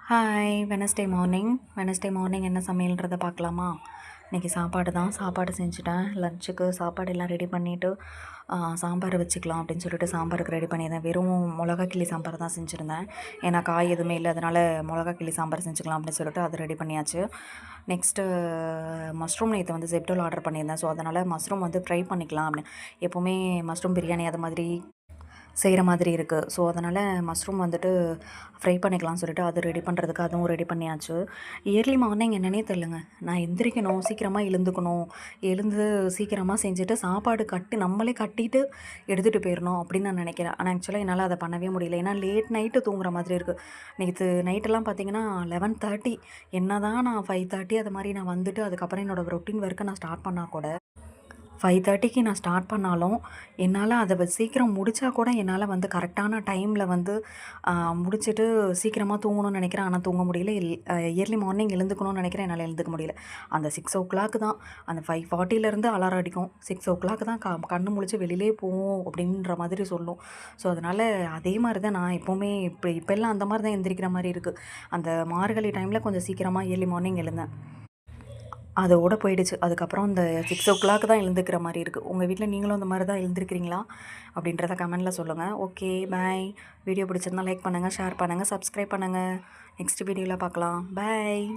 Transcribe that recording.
Hi Wednesday morning என்ன சமையல்ன்றதை பார்க்கலாமா? இன்றைக்கி சாப்பாடு தான். சாப்பாடு செஞ்சுட்டேன். லஞ்சுக்கு சாப்பாடு எல்லாம் ரெடி பண்ணிவிட்டு சாம்பார் வச்சுக்கலாம் அப்படின்னு சொல்லிட்டு சாம்பாருக்கு ரெடி பண்ணியிருந்தேன். வெறும் மிளகா கிள்ளி சாம்பார் தான் செஞ்சுருந்தேன். ஏன்னா காய் எதுவுமே இல்லை, அதனால் மிளகா கிள்ளி சாம்பார் செஞ்சுக்கலாம் அப்படின்னு சொல்லிட்டு அது ரெடி பண்ணியாச்சு. நெக்ஸ்ட்டு மஷ்ரூம் நேற்று வந்து ஜெப்டோவில் ஆர்டர் பண்ணியிருந்தேன். ஸோ அதனால் மஷ்ரூம் வந்து ஃப்ரை பண்ணிக்கலாம் அப்படின்னு. எப்போவுமே மஷ்ரூம் பிரியாணி அது மாதிரி செய்கிற மாதிரி இருக்குது. ஸோ அதனால் மஷ்ரூம் வந்துட்டு ஃப்ரை பண்ணிக்கலாம்னு சொல்லிட்டு அது ரெடி பண்ணுறதுக்கு அதுவும் ரெடி பண்ணியாச்சு. இயர்லி மார்னிங் என்னன்னே தெரிலங்க. நான் எந்திரிக்கணும், சீக்கிரமாக எழுந்து சீக்கிரமாக செஞ்சுட்டு சாப்பாடு நம்மளே கட்டிட்டு எடுத்துகிட்டு போயிடணும் அப்படின்னு நான் நினைக்கிறேன். ஆனால் ஆக்சுவலாக என்னால் அதை பண்ணவே முடியல. ஏன்னா லேட் நைட்டு தூங்குற மாதிரி இருக்குது. நேற்று நைட்டெல்லாம் பார்த்தீங்கன்னா 11:30. என்ன தான் நான் 5:30 அது மாதிரி நான் வந்துட்டு அதுக்கப்புறம் என்னோடய ரொட்டீன் ஒர்க்கை நான் ஸ்டார்ட் பண்ணால் கூட 5:30க்கு நான் ஸ்டார்ட் பண்ணாலும் என்னால் அதை சீக்கிரம் முடித்தா கூட என்னால் வந்து கரெக்டான டைமில் வந்து முடிச்சுட்டு சீக்கிரமாக தூங்கணும்னு நினைக்கிறேன். ஆனால் தூங்க முடியல. இயர்லி மார்னிங் எழுந்துக்கணும்னு நினைக்கிறேன். என்னால் எழுந்துக்க முடியல. அந்த 6 தான், அந்த 5:40லேருந்து அலாரம் அடிக்கும். 6 தான் கண்ணு முழிச்சு வெளியிலே போவோம் அப்படின்ற மாதிரி சொல்லும். ஸோ அதனால் அதே மாதிரி தான் நான் எப்போவுமே இப்போல்லாம் அந்த மாதிரி தான் எந்திரிக்கிற மாதிரி இருக்குது. அந்த மார்கழி டைமில் கொஞ்சம் சீக்கிரமாக இயர்லி மார்னிங் எழுந்தேன். அதோட போயிடுச்சு. அதுக்கப்புறம் இந்த 6 தான் எழுந்துக்கிற மாதிரி இருக்குது. உங்கள் வீட்டில் நீங்களும் அந்த மாதிரி தான் எழுந்திருக்கிறீங்களா அப்படின்றத கமெண்ட்டில் சொல்லுங்கள். ஓகே, பாய். வீடியோ பிடிச்சிருந்தா லைக் பண்ணுங்கள், ஷேர் பண்ணுங்கள், சப்ஸ்கிரைப் பண்ணுங்கள். நெக்ஸ்ட் வீடியோவில் பார்க்கலாம். பாய்.